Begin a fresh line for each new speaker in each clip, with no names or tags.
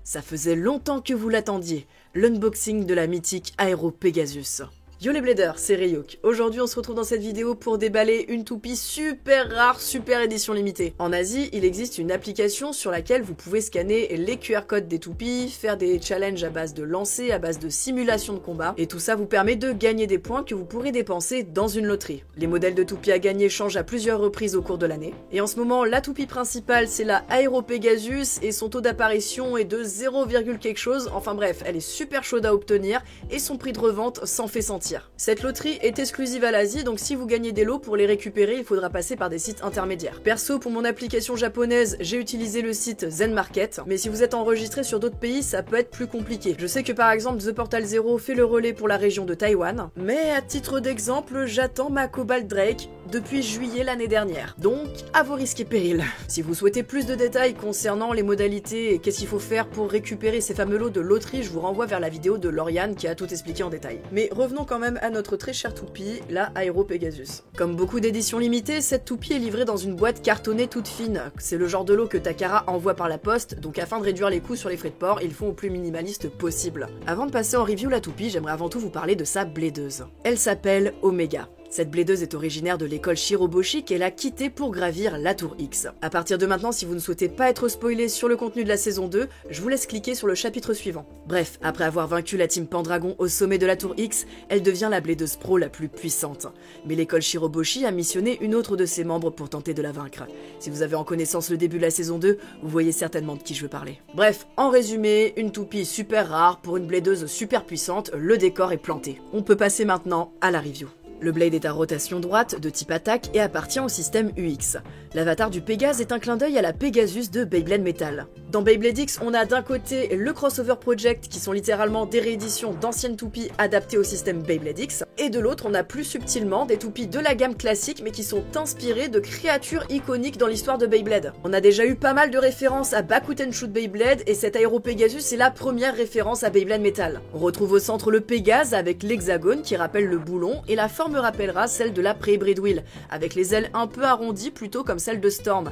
Ça faisait longtemps que vous l'attendiez, l'unboxing de la mythique Aero Pegasus. Yo les bladers, c'est Ryuk. Aujourd'hui on se retrouve dans cette vidéo pour déballer une toupie super rare, super édition limitée. En Asie, il existe une application sur laquelle vous pouvez scanner les QR codes des toupies, faire des challenges à base de lancers, à base de simulation de combat, et tout ça vous permet de gagner des points que vous pourrez dépenser dans une loterie. Les modèles de toupies à gagner changent à plusieurs reprises au cours de l'année, et en ce moment la toupie principale c'est la Aero Pegasus, et son taux d'apparition est de 0, quelque chose, enfin bref, elle est super chaude à obtenir, et son prix de revente s'en fait sentir. Cette loterie est exclusive à l'Asie, donc si vous gagnez des lots, pour les récupérer, il faudra passer par des sites intermédiaires. Perso, pour mon application japonaise, j'ai utilisé le site Zen Market, mais si vous êtes enregistré sur d'autres pays, ça peut être plus compliqué. Je sais que par exemple, The Portal Zero fait le relais pour la région de Taïwan, mais à titre d'exemple, j'attends ma Cobalt Drake depuis juillet l'année dernière. Donc, à vos risques et périls. Si vous souhaitez plus de détails concernant les modalités et qu'est-ce qu'il faut faire pour récupérer ces fameux lots de loterie, je vous renvoie vers la vidéo de Lauriane qui a tout expliqué en détail. Mais revenons quand même à notre très chère toupie, la Aero Pegasus. Comme beaucoup d'éditions limitées, cette toupie est livrée dans une boîte cartonnée toute fine. C'est le genre de lot que Takara envoie par la poste, donc afin de réduire les coûts sur les frais de port, ils font au plus minimaliste possible. Avant de passer en review la toupie, j'aimerais avant tout vous parler de sa bladeuse. Elle s'appelle Omega. Cette bladeuse est originaire de l'école Shiroboshi qu'elle a quittée pour gravir la tour X. À partir de maintenant, si vous ne souhaitez pas être spoilé sur le contenu de la saison 2, je vous laisse cliquer sur le chapitre suivant. Bref, après avoir vaincu la team Pendragon au sommet de la tour X, elle devient la bladeuse pro la plus puissante. Mais l'école Shiroboshi a missionné une autre de ses membres pour tenter de la vaincre. Si vous avez en connaissance le début de la saison 2, vous voyez certainement de qui je veux parler. Bref, en résumé, une toupie super rare pour une bladeuse super puissante, le décor est planté. On peut passer maintenant à la review. Le blade est à rotation droite, de type attaque, et appartient au système UX. L'avatar du Pégase est un clin d'œil à la Pegasus de Beyblade Metal. Dans Beyblade X, on a d'un côté le Crossover Project, qui sont littéralement des rééditions d'anciennes toupies adaptées au système Beyblade X, et de l'autre, on a plus subtilement des toupies de la gamme classique, mais qui sont inspirées de créatures iconiques dans l'histoire de Beyblade. On a déjà eu pas mal de références à Bakuten Shoot Beyblade, et cette Aero Pegasus est la première référence à Beyblade Metal. On retrouve au centre le Pégase avec l'hexagone qui rappelle le boulon, et la forme me rappellera celle de la Pre-Hybrid Wheel, avec les ailes un peu arrondies plutôt comme celle de Storm.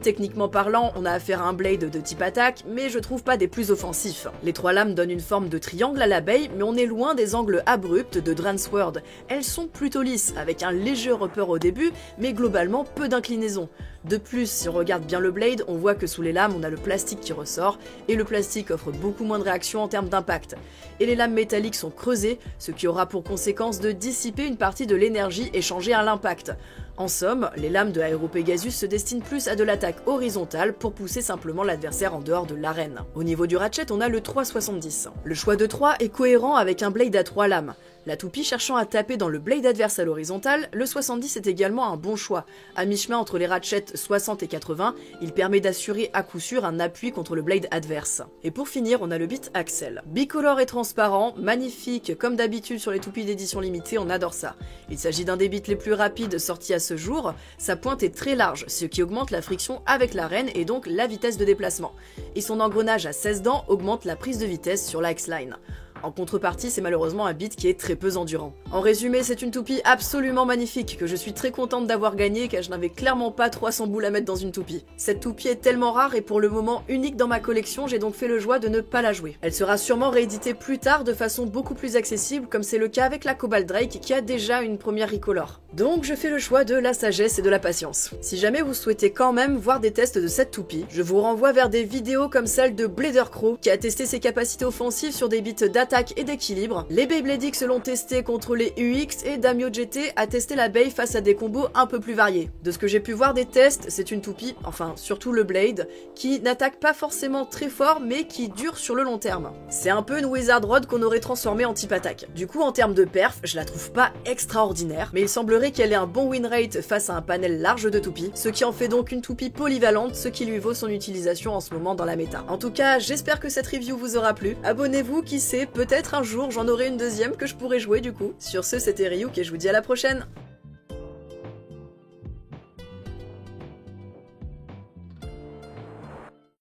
Techniquement parlant, on a affaire à un blade de type attaque, mais je trouve pas des plus offensifs. Les trois lames donnent une forme de triangle à l'abeille, mais on est loin des angles abrupts de Dransword. Elles sont plutôt lisses, avec un léger repère au début, mais globalement peu d'inclinaison. De plus, si on regarde bien le blade, on voit que sous les lames, on a le plastique qui ressort, et le plastique offre beaucoup moins de réaction en termes d'impact. Et les lames métalliques sont creusées, ce qui aura pour conséquence de dissiper une partie de l'énergie échangée à l'impact. En somme, les lames de Aero Pegasus se destinent plus à de l'attaque horizontale pour pousser simplement l'adversaire en dehors de l'arène. Au niveau du ratchet, on a le 3,70. Le choix de 3 est cohérent avec un blade à 3 lames. La toupie cherchant à taper dans le blade adverse à l'horizontale, le 70 est également un bon choix. À mi-chemin entre les ratchets 60 et 80, il permet d'assurer à coup sûr un appui contre le blade adverse. Et pour finir, on a le bit Axel. Bicolore et transparent, magnifique comme d'habitude sur les toupies d'édition limitée, on adore ça. Il s'agit d'un des bits les plus rapides sortis à ce jour, sa pointe est très large, ce qui augmente la friction avec l'arène et donc la vitesse de déplacement. Et son engrenage à 16 dents augmente la prise de vitesse sur la X-Line. En contrepartie, c'est malheureusement un bit qui est très peu endurant. En résumé, c'est une toupie absolument magnifique que je suis très contente d'avoir gagnée car je n'avais clairement pas 300 boules à mettre dans une toupie. Cette toupie est tellement rare et pour le moment unique dans ma collection, j'ai donc fait le choix de ne pas la jouer. Elle sera sûrement rééditée plus tard de façon beaucoup plus accessible comme c'est le cas avec la Cobalt Drake qui a déjà une première recolor. Donc je fais le choix de la sagesse et de la patience. Si jamais vous souhaitez quand même voir des tests de cette toupie, je vous renvoie vers des vidéos comme celle de Blader Crow qui a testé ses capacités offensives sur des bits d'attaque et d'équilibre. Les Beyblade X l'ont testé contre les UX et Damio GT a testé la Bey face à des combos un peu plus variés. De ce que j'ai pu voir des tests, c'est une toupie, enfin surtout le Blade, qui n'attaque pas forcément très fort mais qui dure sur le long terme. C'est un peu une Wizard Rod qu'on aurait transformée en type attaque. Du coup en termes de perf, je la trouve pas extraordinaire, mais il semblerait qu'elle ait un bon win rate face à un panel large de toupies, ce qui en fait donc une toupie polyvalente, ce qui lui vaut son utilisation en ce moment dans la méta. En tout cas, j'espère que cette review vous aura plu. Abonnez-vous, qui sait, peut-être un jour j'en aurai une deuxième que je pourrai jouer du coup. Sur ce, c'était Ryuk et je vous dis à la prochaine.